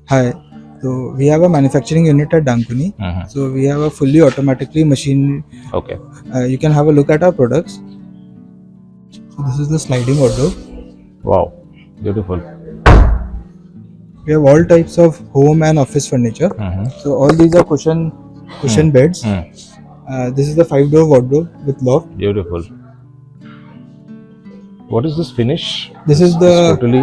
Hi. So we have a manufacturing unit at Dankuni. So we have a fully automatically machine. Okay. You can have a look at our products. So this is the sliding wardrobe. Wow. Beautiful. We have all types of home and office furniture. So all these are cushion beds. This is the 5-door wardrobe with loft. Beautiful. What is this finish? This is the It's totally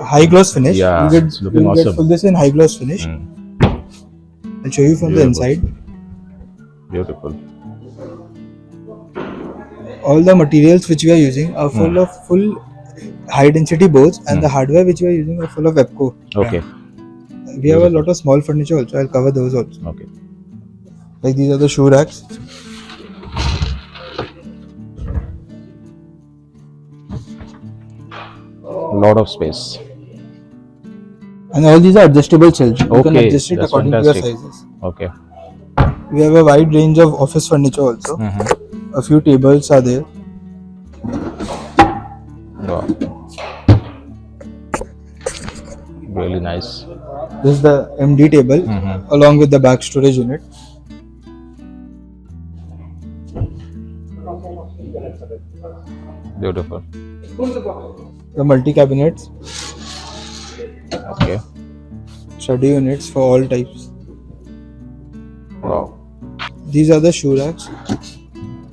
high gloss finish. Yeah, it's looking you'll get awesome. full this in high gloss finish. I'll show you from the Beautiful. inside. Beautiful. All the materials which we are using are full of high density boards, and the hardware which we are using are full of Webco. Okay. We have a lot of small furniture also. I'll cover those also. Okay. Like these are the shoe racks. A lot of space. And all these are adjustable shelves. You can Okay, adjust it that's according fantastic. to your sizes. Okay. We have a wide range of office furniture also. A few tables are there. Wow. Really nice. This is the MD table along with the back storage unit. Beautiful. The multi cabinets, Okay. study units for all types. Wow. These are the shoe racks.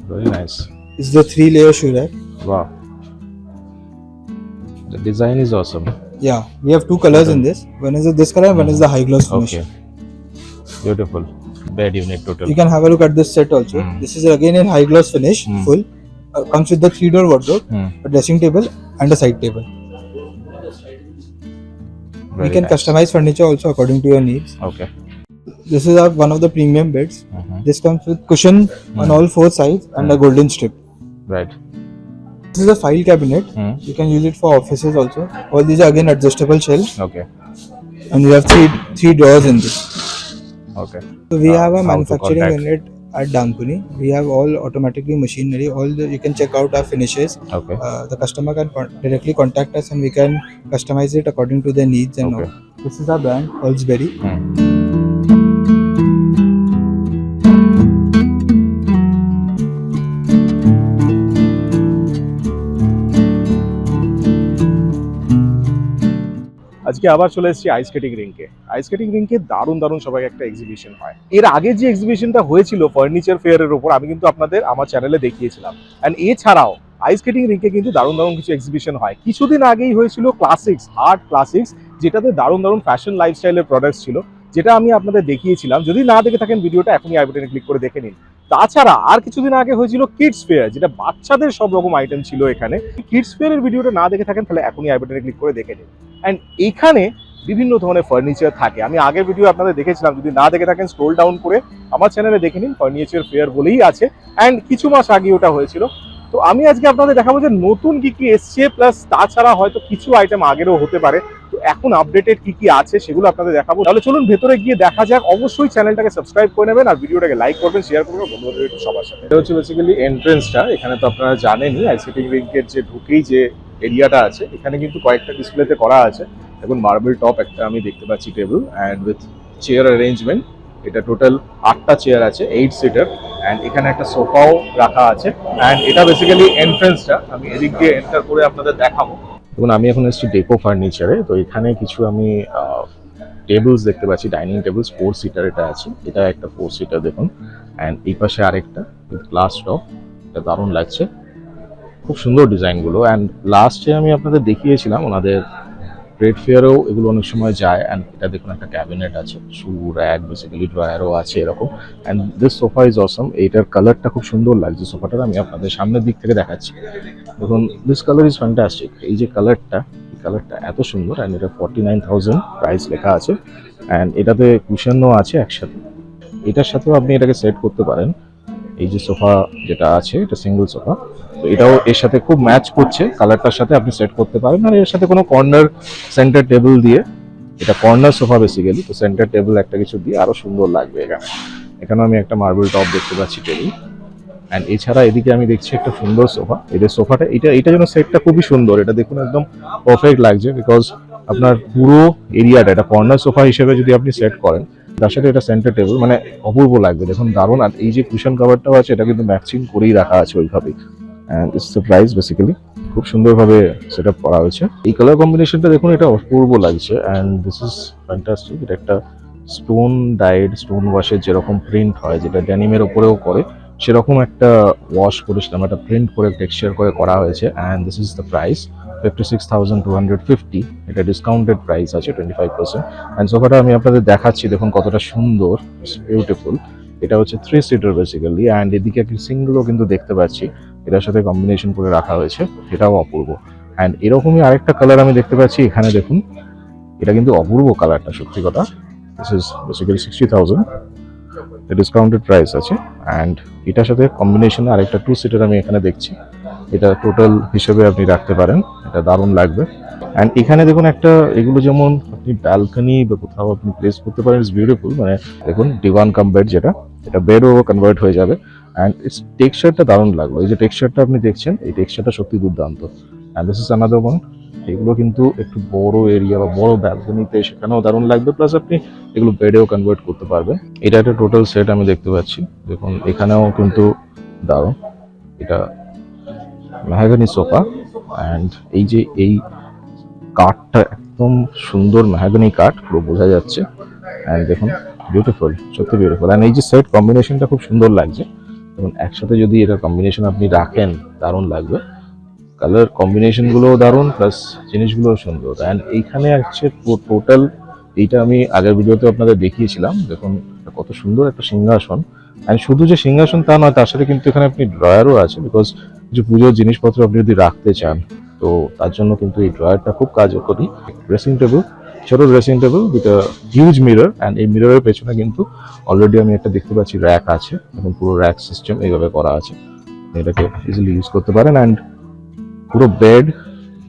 Very nice. This is the 3-layer shoe rack. Wow. The design is awesome. Yeah, we have two colors in this. One is this color and one is the high gloss finish. Okay. Beautiful. Bed unit total. You can have a look at this set also. This is again in high gloss finish, full. Comes with the 3-door wardrobe, a dressing table and a side table. Very We can nice. customize furniture also according to your needs. Okay. This is one of the premium beds. This comes with cushion on all 4 sides and a golden strip. Right. This is a file cabinet. You can use it for offices also. All these are again adjustable shelves, Okay. and we have three drawers in this. Okay. So we have a how to manufacturing contact? unit at Dankuni. We have all automatically machinery. You can check out our finishes. Okay. The customer can directly contact us, and we can customize it according to their needs and Okay. all. This is our brand, Holsberry. আজকে আবার চলে এসেছি ice skating রিঙ্কে দারুণ সবাই একটা exhibition হয়। এর আগে যে এক্সিবিশনটা হয়েছিল ফার্নিচার ফেয়ারের উপর, আমি কিন্তু আপনাদের আমার চ্যানেলে দেখিয়েছিলাম। অ্যান্ড এছাড়াও আইস স্কেটিং রিঙ্কে কিন্তু দারুণ কিছু এক্সিবিশন হয়। কিছুদিন আগেই হয়েছিল ক্লাসিক্স, আর্ট ক্লাসিক্স, যেটাতে দারুণ ফ্যাশন লাইফস্টাইলের প্রোডাক্টস ছিল, যেটা আমি আপনাদের দেখিয়েছিলাম। যদি না দেখে থাকেন ভিডিওটা এখনই আই বাটনে ক্লিক করে দেখে নিন। তাছাড়া আর কিছুদিন আগে হয়েছিল কিডস ফেয়ার, যেটা বাচ্চাদের সব রকম আইটেম ছিল এখানে। কিডস ফেয়ারের ভিডিওটা না দেখে থাকেন তাহলে এখনই আই বাটনে ক্লিক করে দেখে নিন। অ্যান্ড এখানে বিভিন্ন ধরনের ফার্নিচার থাকে। আমি আগের ভিডিও আপনাদের দেখেছিলাম, যদি না দেখে থাকেন স্ক্রোল ডাউন করে আমার চ্যানেলে দেখে নিন, ফার্নিচার ফেয়ার বলেই আছে। অ্যান্ড কিছু মাস আগে ওটা হয়েছিল। তো আমি আজকে আপনাদের দেখাবো যে নতুন কি এসছে, প্লাস তাছাড়া হয়তো কিছু আইটেম আগেরও হতে পারে। তো এখন আপডেটেড কি আছে সেগুলো আপনাদের দেখাবো। তাহলে চলুন ভেতরে গিয়ে দেখা যাক। অবশ্যই চ্যানেলটাকে সাবস্ক্রাইব করে নেবেন আর ভিডিওটাকে লাইক করবেন, শেয়ার করবেন বন্ধুদের একটু সবার সাথে। এটা হচ্ছে বেসিক্যালি এন্ট্রেন্সটা। এখানে তো আপনারা জানেনই আইস স্কেটিং রিঙ্কের যে ঢুকেই যে এরিয়াটা আছে, এখানে কিন্তু কয়েকটা ডিসপ্লেতে করা আছে। এখন মার্বেল টপ একটা আমি দেখতে পাচ্ছি table, and with chair arrangement. এটা টোটাল 8টা চেয়ার আছে, 8 সিটার, অ্যান্ড এখানে একটা সোফাও রাখা আছে। অ্যান্ড এটা বেসিক্যালি এন্ট্রেন্সটা। আমি এদিক দিয়ে এন্টার করে আপনাদের দেখাবো। দেখুন, আমি এখন এসেছি ডেকো ফার্নিচারে। তো এখানে কিছু আমি টেবিলস দেখতে পাচ্ছি, ডাইনিং টেবিলস 4 সিটার এটা আছে। এটা একটা 4 সিটার দেখুন, অ্যান্ড এই পাশে আরেকটা উইথ গ্লাস টপ। এটা দারুণ লাগছে, খুব সুন্দর ডিজাইনগুলো। অ্যান্ড লাস্টে আমি আপনাদের দেখিয়েছিলাম ওনাদের ট্রেড ফেয়ারেও এগুলো অনেক সময় যায়। অ্যান্ড এটা দেখুন একটা ক্যাবিনেট আছে, শু র্যাক, বেসিক্যালি ড্রয়ারও আছে এরকম। অ্যান্ড দিস সোফা ইজ অসম। এইটার কালারটা খুব সুন্দর লাগছে সোফাটার। আমি আপনাদের সামনের দিক থেকে দেখাচ্ছি। দেখুন, দিস কালার ইজ ফ্যান্টাস্টিক। এই যে কালারটা এত সুন্দর। অ্যান্ড এটা 49,000 প্রাইস লেখা আছে। অ্যান্ড এটাতে কুশনও আছে একসাথে। এটার সাথেও আপনি এটাকে সেট করতে পারেন। এই যে সোফা যেটা আছে, এটা সিঙ্গেল সোফা, তো এটাও এর সাথে খুব ম্যাচ করছে, কালারটার সাথে আপনি সেট করতে পারেন। আর এর সাথে কোনো কর্নার সেন্টার টেবিল দিয়ে, এটা কর্নার সোফা বেসিক্যালি, তো সেন্টার টেবিল একটা কিছু দিয়ে আরো সুন্দর লাগবে। এখানে আমি একটা মার্বেল টপ দেখতে পাচ্ছি টেবিল। অ্যান্ড এছাড়া এদিকে আমি দেখছি একটা সুন্দর সোফা। এদের সোফাটা এটা যেন সেটটা খুবই সুন্দর। এটা দেখুন একদম পারফেক্ট লাগছে, বিকজ আপনার পুরো এরিয়াটা এটা কর্নার সোফা হিসেবে যদি আপনি সেট করেন, তার সাথে এটা সেন্টার টেবিল, মানে অপূর্ব লাগবে দেখুন, দারুণ। আর এই যে কুশন কভারটাও আছে এটা কিন্তু ম্যাচিং করেই রাখা আছে ওইভাবেই, and it's the price basically. খুব সুন্দরভাবে সেট আপ করা হয়েছে। এই কালার কম্বিনেশনটা দেখুন, এটা অপূর্ব লাগছে, অ্যান্ড দিস ইজ ফ্যান্টাস্টিক। এটা একটা স্টোন ডাইড, স্টোন ওয়াশের যেরকম প্রিন্ট হয়, যেটা ড্যানিমের ওপরেও করে, সেরকম একটা ওয়াশ করেছিলাম, একটা প্রিন্ট করে টেক্সচার করে করা হয়েছে। And this is the price 56,250। এটা ডিসকাউন্টেড প্রাইস আছে 25%। অ্যান্ড সোফাটা আমি আপনাদের দেখাচ্ছি, দেখুন কতটা সুন্দর, বিউটিফুল। এটা হচ্ছে 3 সিটার বেসিক্যালি, অ্যান্ড এদিকে একটি সিঙ্গেলও কিন্তু দেখতে পাচ্ছি এটার সাথে কম্বিনেশন করে রাখা হয়েছে, এটাও অপূর্ব। অ্যান্ড এরকমই আরেকটা কালার আমি দেখতে পাচ্ছি এখানে, দেখুন এটা কিন্তু অপূর্ব কালারটা, সত্যি কথা। This is basically 60,000, discounted price আছে। অ্যান্ড এটার সাথে কম্বিনেশনে আরেকটা 2 সিটার আমি এখানে দেখছি, এটা টোটাল হিসেবে আপনি রাখতে পারেন, এটা দারুণ লাগবে। অ্যান্ড এখানে দেখুন একটা, এগুলো যেমন আপনি ব্যালকনি বা কোথাও আপনি প্লেস করতে পারেন, ইটস বিউটিফুল। মানে দেখুন ডিভান কাম বেড, যেটা এটা বেডও কনভার্ট হয়ে যাবে। অ্যান্ড ইটস টেক্সচারটা দারুণ লাগলো, এই যে টেক্সচারটা আপনি দেখছেন, এই টেক্সচারটা সত্যি দুর্দান্ত। And this is another one. এগুলো কিন্তু একটু বড় এরিয়া বা বড় ব্যালকনিতে সেখানেও দারুণ লাগবে, প্লাস আপনি এগুলো বেডেও কনভার্ট করতে পারবেন। এটা একটা টোটাল সেট আমি দেখতে পাচ্ছি, দেখুন এখানেও কিন্তু দারুণ। এটা মেহগনি সোফা, অ্যান্ড এই যে এই কাঠটা একদম সুন্দর মেহগনি কাঠ, পুরো বোঝা যাচ্ছে। অ্যান্ড দেখুন বিউটিফুল, সত্যি বিউটিফুল। অ্যান্ড এই যে সেট কম্বিনেশনটা খুব সুন্দর লাগছে, এবং একসাথে যদি এটার কম্বিনেশন আপনি রাখেন দারুণ লাগবে। কালার কম্বিনেশনগুলোও দারুণ, প্লাস জিনিসগুলোও সুন্দর। অ্যান্ড এইখানে আছে টোটাল, এইটা আমি আগের ভিডিওতে আপনাদের দেখিয়েছিলাম, দেখুন কত সুন্দর একটা সিংহাসন। অ্যান্ড শুধু যে সিংহাসন তা নয়, তার সাথে কিন্তু এখানে আপনি ড্রয়ারও আছে, বিকজ কিছু পুজোর জিনিসপত্র আপনি যদি রাখতে চান, তো তার জন্য কিন্তু এই ড্রয়ারটা খুব কার্যকরী। ড্রেসিং টেবিল, ছোট dressing table with huge mirror, and এই মিররের পেছনে কিন্তু অলরেডি আমি একটা দেখতে পাচ্ছি র্যাক আছে, এবং পুরো র্যাক সিস্টেম এইভাবে করা আছে, এটাকে ইজিলি ইউজ করতে পারেন। অ্যান্ড পুরো বেড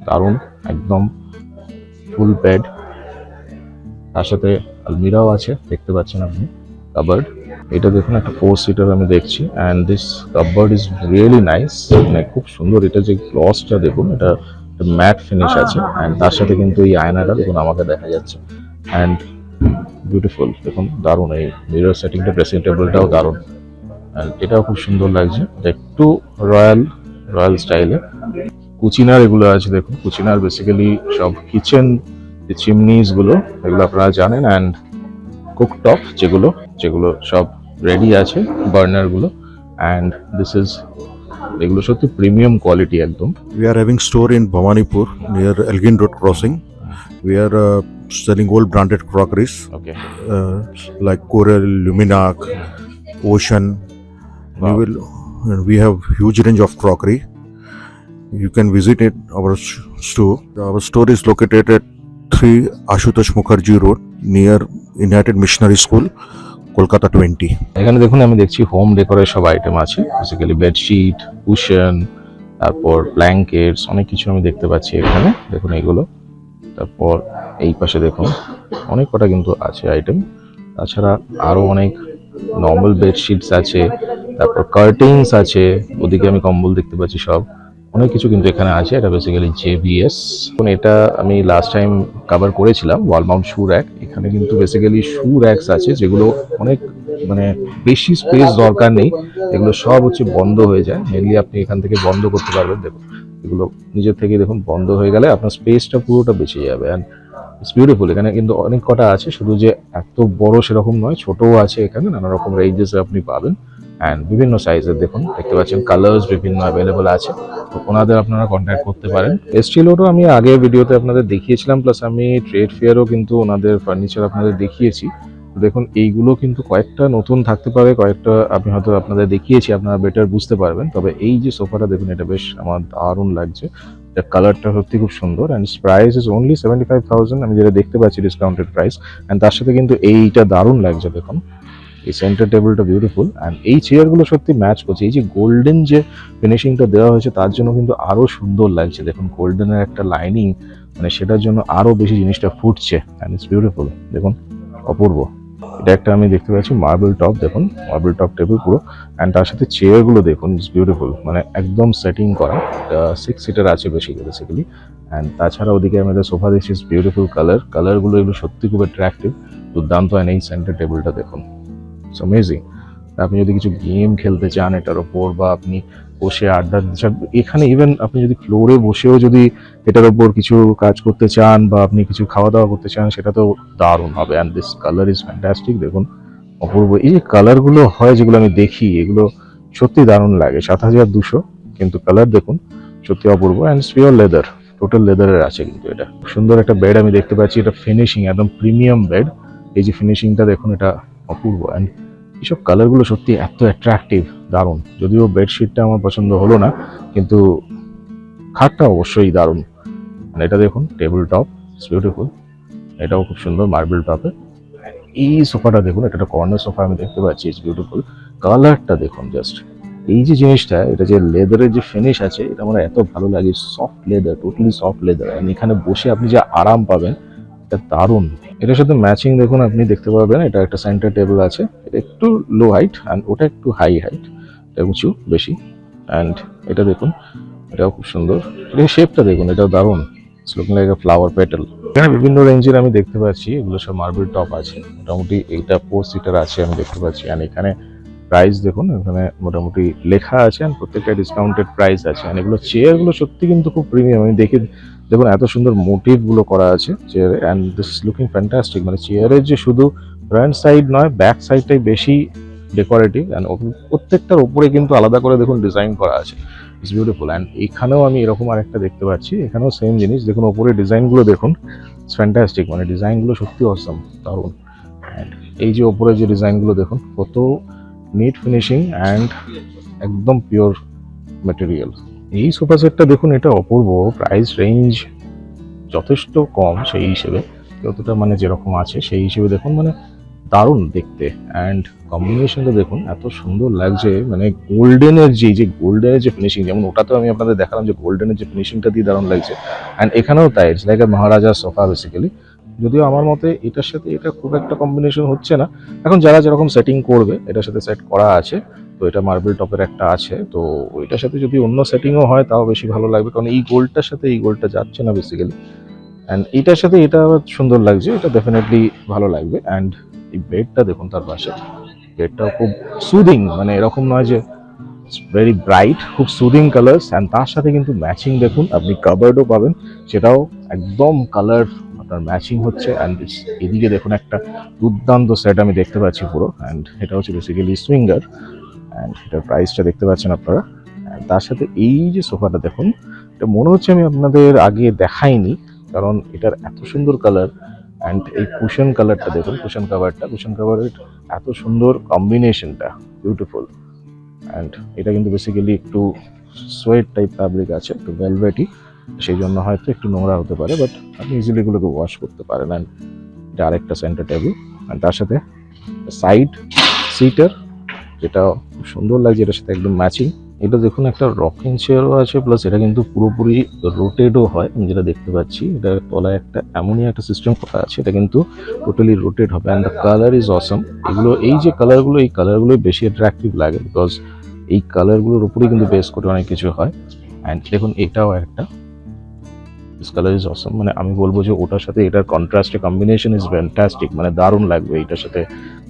দারুণ, একদম ফুল বেড, তার সাথে আলমিরাও আছে দেখতে পাচ্ছেন আপনি, কাবার্ড। এটা দেখুন একটা 4 সিটার আমি দেখছি, and this covered is really nice, মানে খুব সুন্দর। এটা যে গ্লসটা দেখুন, এটা ম্যাট ফিনিশ আছে, অ্যান্ড তার সাথে কিন্তু এই আয়নাটা দেখুন আমাকে দেখা যাচ্ছে, অ্যান্ড বিউটিফুল, দেখুন দারুণ। এই মিরর সেটিংটা, ড্রেসিং টেবিলটাও দারুণ, অ্যান্ড এটাও খুব সুন্দর লাগছে, একটু রয়্যাল স্টাইলে। কুচিনার এগুলো আছে, দেখুন কুচিনার বেসিক্যালি সব কিচেন যে চিমনিস গুলো, এগুলো আপনারা জানেন। অ্যান্ড কুকটপ যেগুলো সব রেডি আছে, বার্নার গুলো। অ্যান্ড দিস ইজ, এগুলো সত্যি প্রিমিয়াম কোয়ালিটি একদম। We are having store in Bhawanipur near Elgin Road crossing. We are selling all branded crockeries okay, like Coral, Luminac, Ocean. Wow. We have huge range of crockery. You can visit it our store. Our store is located at 3 Ashutosh Mukherjee Road near United Missionary School, Kolkata 20. এখানে দেখুন আমি দেখছি home ডেকোরের সব item আছে, basically bedsheet, cushion, তারপর blankets, অনেক কিছু আমি দেখতে পাচ্ছি এখানে, দেখুন এইগুলো। তারপর এই পাশে দেখুন অনেক কটা কিন্তু আছে আইটেম, তাছাড়া আরো অনেক নর্মাল বেডশিটস আছে, তারপর কার্টেন্স আছে, ওদিকে আমি কম্বল দেখতে পাচ্ছি, সব অনেক কিছু কিন্তু এখানে আছে। এটা বেসিক্যালি JVS। এটা আমি লাস্ট টাইম কভার করেছিলাম ওয়াল মাউন্ট শু র্যাক। এখানে কিন্তু বেসিক্যালি শু র্যাকস আছে, যেগুলো অনেক মানে বেশি স্পেস দরকার নেই, এগুলো সব হচ্ছে বন্ধ হয়ে যায়, মেনলি আপনি এখান থেকে বন্ধ করতে পারবেন। দেখুন এগুলো নিজের থেকে দেখুন বন্ধ হয়ে গেলে আপনার স্পেসটা পুরোটা বেঁচে যাবে। And it's beautiful. এখানে কিন্তু অনেক কটা আছে, শুধু যে এত বড় সেরকম নয়, ছোটও আছে এখানে, নানা রকম রেঞ্জেস আপনি পাবেন। অ্যান্ড বিভিন্ন সাইজের দেখুন দেখতে পাচ্ছেন, কালার্স বিভিন্ন অ্যাভেলেবল আছে, তো ওনাদের আপনারা কন্ট্যাক্ট করতে পারেন। এস্টিলোরও আমি আগের ভিডিওতে আপনাদের দেখিয়েছিলাম, প্লাস আমি ট্রেড ফেয়ারও কিন্তু ওনাদের ফার্নিচার আপনাদের দেখিয়েছি। দেখুন এইগুলো কিন্তু কয়েকটা নতুন থাকতে পারে, কয়েকটা আমি হয়তো আপনাদের দেখিয়েছি, আপনারা বেটার বুঝতে পারবেন। তবে এই যে সোফাটা দেখুন, এটা বেশ আমার দারুণ লাগছে, এটা কালারটা সত্যি খুব সুন্দর। অ্যান্ড প্রাইস ইজ অনলি 75,000, আমি যেটা দেখতে পাচ্ছি ডিসকাউন্টেড প্রাইস। অ্যান্ড তার সাথে কিন্তু এইটা দারুণ লাগছে, দেখুন এই সেন্টার টেবিলটা বিউটিফুল। অ্যান্ড এই চেয়ারগুলো সত্যি ম্যাচ করছে, এই যে গোল্ডেন যে ফিনিশিংটা দেওয়া হয়েছে তার জন্য কিন্তু আরো সুন্দর লাগছে। দেখুন গোল্ডেনের একটা লাইনিং, মানে সেটার জন্য আরো বেশি জিনিসটা ফুটছে, অ্যান্ড ইটস বিউটিফুল, দেখুন অপূর্ব। এটা একটা আমি দেখতে পাচ্ছি মার্বেল টপ, দেখুন মার্বেল টপ টেবিল পুরো। অ্যান্ড তার সাথে চেয়ারগুলো দেখুন, ইটস বিউটিফুল, মানে একদম সেটিং করা। 6 সিটার আছে বেসিক্যালি। অ্যান্ড তাছাড়া ওদিকে আমাদের সোফা দেখছি বিউটিফুল কালারগুলো এগুলো সত্যি খুব অ্যাট্রাকটিভ, দুর্দান্ত। অ্যান্ড এই সেন্টার টেবিলটা দেখুন, ইটস অ্যামেজিং। আপনি যদি কিছু গেম খেলতে চান এটার ওপর, বা আপনি বসে আড্ডা দিতে চান এখানে, ইভেন আপনি যদি ফ্লোরে বসেও যদি এটার ওপর কিছু কাজ করতে চান বা আপনি কিছু খাওয়া দাওয়া করতে চান, সেটা তো দারুণ হবে। And this colour is fantastic, দেখুন অপূর্ব। এই যে কালারগুলো হয় যেগুলো আমি দেখি, এগুলো সত্যি দারুণ লাগে। 7,200, কিন্তু কালার দেখুন সত্যি অপূর্ব। অ্যান্ড পিওর লেদার, টোটাল লেদারের আছে কিন্তু এটা। সুন্দর একটা বেড আমি দেখতে পাচ্ছি, এটা ফিনিশিং একদম প্রিমিয়াম বেড। এই যে ফিনিশিংটা দেখুন, এটা অপূর্ব। অ্যান্ড এইসব কালারগুলো সত্যি এত অ্যাট্রাকটিভ, দারুণ। যদিও বেডশিটটা আমার পছন্দ হলো না, কিন্তু খাটটা অবশ্যই দারুণ। মানে এটা দেখুন টেবিল টপ, ইটস বিউটিফুল। এটাও খুব সুন্দর মার্বেল টপে। এই সোফাটা দেখুন, এটা একটা কর্নার সোফা আমি দেখতে পাচ্ছি, ইটস বিউটিফুল। কালারটা দেখুন জাস্ট, এই যে জিনিসটা, এটা যে লেদারের যে ফিনিশ আছে, এটা আমার এত ভালো লাগে। Soft leather, totally soft leather. এখানে বসে আপনি যে আরাম পাবেন, এটা দারুণ। এটার সাথে ম্যাচিং দেখুন আপনি দেখতে পাবেন, এটা একটা সেন্টার টেবিল আছে, এটা একটু লো হাইট অ্যান্ড ওটা একটু হাই হাইট, এটা উঁচু বেশি। অ্যান্ড এটা দেখুন, এটাও খুব সুন্দর। এটা শেপটা দেখুন, এটাও দারুণ, it's looking like a flower petal. এখানে বিভিন্ন রেঞ্জের আমি দেখতে পাচ্ছি, এগুলো সব মার্বেল টপ আছে। মোটামুটি এইটা 4 সিটার আছে আমি দেখতে পাচ্ছি। অ্যান্ড এখানে প্রাইস দেখুন, এখানে মোটামুটি লেখা আছে, অ্যান্ড প্রত্যেকটা ডিসকাউন্টেড প্রাইস আছে। অ্যান্ড এগুলো চেয়ারগুলো সত্যি কিন্তু খুব প্রিমিয়াম। আমি দেখুন এত সুন্দর মোটিভ গুলো করা আছে চেয়ারে, অ্যান্ড দিস লুকিং ফ্যান্টাস্টিক। মানে চেয়ারের যে শুধু ফ্রন্ট সাইড নয়, ব্যাক সাইডটাই বেশি ডেকোরেটিভ। অ্যান্ড প্রত্যেকটার উপরে কিন্তু আলাদা করে দেখুন ডিজাইন করা আছে, ইটস বিউটিফুল। অ্যান্ড এখানেও আমি এরকম আরেকটা দেখতে পাচ্ছি, এখানেও সেম জিনিস দেখুন, ওপরে ডিজাইনগুলো দেখুন, ইটস ফ্যান্টাস্টিক। মানে ডিজাইনগুলো সত্যি অসম, দারুণ। অ্যান্ড এই যে ওপরে যে ডিজাইনগুলো দেখুন, কত নিট ফিনিশিং অ্যান্ড একদম পিওর ম্যাটেরিয়াল। এই সোফা সেটটা দেখুন, এটা অপূর্ব। প্রাইস রেঞ্জ যথেষ্ট কম সেই হিসেবে, যতটা মানে যেরকম আছে সেই হিসেবে দেখুন, মানে দারুণ দেখতে। অ্যান্ড কম্বিনেশনটা দেখুন এত সুন্দর লাগছে, মানে গোল্ডেনের যে ফিনিশিং, যেমন ওটাতেও আমি আপনাদের দেখালাম যে গোল্ডেনের যে ফিনিশিংটা দিয়ে দারুণ লাগছে। অ্যান্ড এখানেও তাই, it's like a Maharaja sofa basically. যদিও আমার মতে এটার সাথে এটা খুব একটা কম্বিনেশন হচ্ছে না, এখন যারা যেরকম সেটিং করবে এটার সাথে সেট করা আছে। তো এটা মার্বেল টপের একটা আছে, তো ওইটার সাথে যদি অন্য সেটিংও হয় তাও বেশি ভালো লাগবে, কারণ এই গোল্ডটার সাথে এই গোল্ডটা যাচ্ছে না বেসিক্যালি। অ্যান্ড এটার সাথে এটা আবার সুন্দর লাগছে, এটা ডেফিনেটলি ভালো লাগবে। অ্যান্ড এই বেডটা দেখুন, তার পাশে বেডটাও খুব সুদিং, মানে এরকম নয় যে ভেরি ব্রাইট, খুব সুদিং কালার্স। অ্যান্ড তার সাথে কিন্তু ম্যাচিং দেখুন, আপনি কাভার্ডও পাবেন, সেটাও একদম কালার আপনার ম্যাচিং হচ্ছে। অ্যান্ড এদিকে দেখুন একটা দুর্দান্ত সেট আমি দেখতে পাচ্ছি পুরো। অ্যান্ড এটা হচ্ছে বেসিক্যালি সুইঙ্গার। অ্যান্ড এটার প্রাইসটা দেখতে পাচ্ছেন আপনারা। অ্যান্ড তার সাথে এই যে সোফাটা দেখুন, এটা মনে হচ্ছে আমি আপনাদের আগে দেখাইনি, কারণ এটার এত সুন্দর কালার। অ্যান্ড এই কুশন কালারটা দেখুন, কুশন কাভারের এত সুন্দর কম্বিনেশনটা, বিউটিফুল। অ্যান্ড এটা কিন্তু বেসিক্যালি একটু সোয়েট টাইপ ফ্যাব্রিক আছে, একটু ভেলভেটি, সেই জন্য হয়তো একটু নোংরা হতে পারে, বাট আপনি ইজিলি এগুলোকে ওয়াশ করতে পারেন। অ্যান্ড এটা আরেকটা সেন্টার টেবিল, অ্যান্ড তার সাথে সাইড সিটার, যেটা খুব সুন্দর লাগছে, এটার সাথে একদম ম্যাচিং। এটা দেখুন একটা রকিং চেয়ারও আছে, প্লাস এটা কিন্তু পুরোপুরি রোটেটও হয়। আমি যেটা দেখতে পাচ্ছি, এটা তলায় একটা এমনই একটা সিস্টেম করা আছে, এটা কিন্তু টোটালি রোটেট হবে। অ্যান্ড দ্য কালার ইজ অসম। এই যে কালারগুলো, এই কালারগুলো বেশি অ্যাট্রাকটিভ লাগে, বিকজ এই কালারগুলোর উপরেই কিন্তু বেস করে অনেক কিছু হয়। অ্যান্ড দেখুন এটাও একটা, দিস কালার ইজ অসম। মানে আমি বলবো যে ওটার সাথে এটার কন্ট্রাস্টে কম্বিনেশন ইজ ফ্যান্টাস্টিক, মানে দারুণ লাগবে এটার সাথে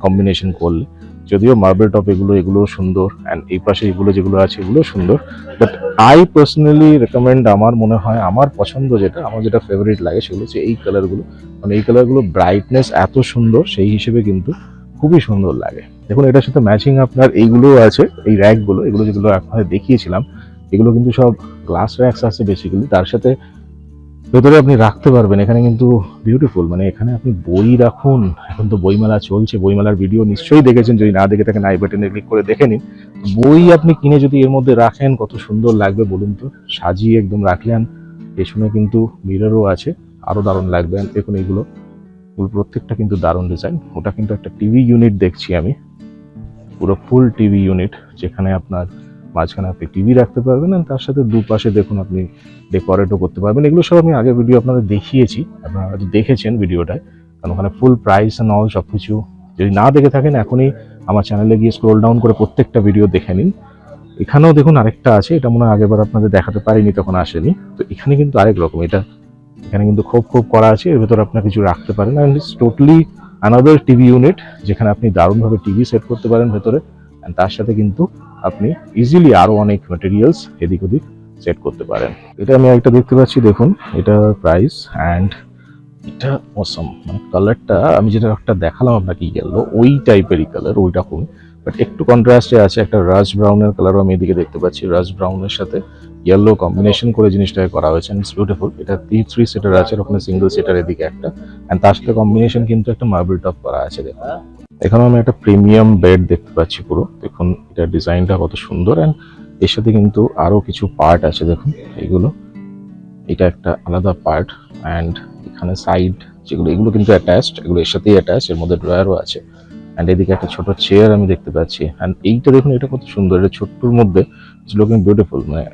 কম্বিনেশন করলে। যদিও মার্বেল টপ এগুলোও সুন্দর, অ্যান্ড এই পাশে যেগুলো আছে এগুলো সুন্দর, বাট আই পার্সোনালি রেকমেন্ড, আমার মনে হয় আমার পছন্দ আমার যেটা ফেভারিট লাগে সেগুলো হচ্ছে এই কালারগুলো। মানে এই কালারগুলো ব্রাইটনেস এত সুন্দর, সেই হিসেবে কিন্তু খুবই সুন্দর লাগে। দেখুন এটার সাথে ম্যাচিং আপনার এইগুলোও আছে, এই র্যাকগুলো, যেগুলো আপনাদের দেখিয়েছিলাম, এগুলো কিন্তু সব গ্লাস র্যাকস আছে বেসিক্যালি। তার সাথে ভেতরে আপনি রাখতে পারবেন, এখানে কিন্তু বিউটিফুল। মানে এখানে আপনি বই রাখুন, এখন তো বইমেলা চলছে, বইমেলার ভিডিও নিশ্চয়ই দেখেছেন, যদি না দেখে থাকেন আই বাটনে ক্লিক করে দেখে নিন। বই আপনি কিনে যদি এর মধ্যে রাখেন, কত সুন্দর লাগবে বলুন তো, সাজিয়ে একদম রাখলেন। পেছনে কিন্তু মিররও আছে, আরো দারুণ লাগবে। দেখুন এইগুলো প্রত্যেকটা কিন্তু দারুণ ডিজাইন। ওটা কিন্তু একটা টিভি ইউনিট দেখছি আমি, পুরো ফুল টিভি ইউনিট, যেখানে আপনার মাঝখানে আপনি টিভি রাখতে পারবেন, আর তার সাথে দুপাশে দেখুন আপনি ডেকোরেটও করতে পারবেন। এগুলো সব আমি আগের ভিডিও আপনাদের দেখিয়েছি, আপনারা হয়তো দেখেছেন ভিডিওটায়, কারণ ওখানে ফুল প্রাইস অ্যান্ড অল সব কিছু। যদি না দেখে থাকেন, এখনই আমার চ্যানেলে গিয়ে স্ক্রোল ডাউন করে প্রত্যেকটা ভিডিও দেখে নিন। এখানেও দেখুন আরেকটা আছে, এটা মনে হয় আগেরবার আপনাদের দেখাতে পারিনি, তখন আসেনি। তো এখানে কিন্তু আরেক রকম, এখানে কিন্তু খোপ করা আছে, এর ভেতরে আপনার কিছু রাখতে পারেন। And it's totally another TV unit, যেখানে আপনি দারুণভাবে টিভি সেট করতে পারেন ভেতরে। অ্যান্ড তার সাথে কিন্তু আপনি ইজিলি আরো অনেক ম্যাটেরিয়ালস এদিক ওদিক সেট করতে পারেন। এটা আমি একটা দেখতে পাচ্ছি, দেখুন এটা প্রাইস, অ্যান্ড এটা অসম, মানে কালারটা আমি যেটা একটা দেখালাম আপনাকে ইয়েলো, ওই টাইপেরই কালার, ওই রকমই, বাট একটু কন্ট্রাস্টে আছে। একটা রাজ ব্রাউনের কালারও আমি এদিকে দেখতে পাচ্ছি, রাজ ব্রাউনের সাথে ইয়েলো কম্বিনেশন করে জিনিসটাকে করা হয়েছে। It's beautiful. এটা 3 সিটার আছে, ওখানে সিঙ্গেল সিটার এদিকে একটা, অ্যান্ড তার সাথে কম্বিনেশন কিন্তু একটা মার্বেল টপ করা আছে। দেখুন এখানে আমি একটা প্রিমিয়াম বেড দেখতে পাচ্ছি পুরো, দেখুন এটার ডিজাইনটা কত সুন্দর। অ্যান্ড এর সাথে কিন্তু আরো কিছু পার্ট আছে, দেখুন এইগুলো, এটা একটা আলাদা পার্ট। অ্যান্ড এখানে সাইড যেগুলো, এগুলো কিন্তু অ্যাটাচড, এগুলো এর সাথেই অ্যাটাচড, এর মধ্যে ড্রয়ারও আছে। অ্যান্ড এদিকে একটা ছোট চেয়ার আমি দেখতে পাচ্ছি। অ্যান্ড এইটা দেখুন, এটা কত সুন্দর, এটা ছোট্টর মধ্যে, ইটস লুকিং বিউটিফুল, মানে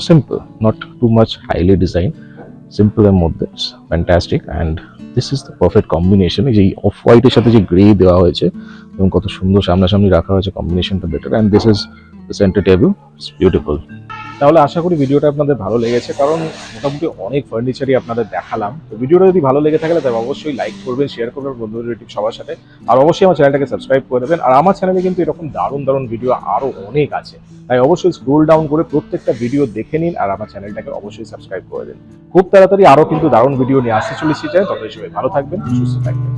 simple, not too much highly design, simple এর মধ্যে, fantastic. And this is the perfect combination. এই যে অফ হোয়াইটের সাথে যে গ্রে দেওয়া হয়েছে এবং কত সুন্দর সামনাসামনি রাখা হয়েছে, কম্বিনেশনটা better. And this is the centre table, it's beautiful. তাহলে আশা করি ভিডিওটা আপনাদের ভালো লেগেছে, কারণ মোটামুটি অনেক ফার্নিচারই আপনাদের দেখালাম। তো ভিডিওটা যদি ভালো লেগে থাকে তাহলে অবশ্যই লাইক করবেন, শেয়ার করবেন বন্ধু রিলেটিভ সবার সাথে, আর অবশ্যই আমার চ্যানেলটাকে সাবস্ক্রাইব করে দেবেন। আর আমার চ্যানেলে কিন্তু এরকম দারুণ ভিডিও আরও অনেক আছে, তাই অবশ্যই স্ক্রোল ডাউন করে প্রত্যেকটা ভিডিও দেখে নিন, আর আমার চ্যানেলটাকে অবশ্যই সাবস্ক্রাইব করে দিন। খুব তাড়াতাড়ি আরও কিন্তু দারুণ ভিডিও নিয়ে আসতে চলেছি, তবে সবাই ভালো থাকবেন, সুস্থ থাকবেন।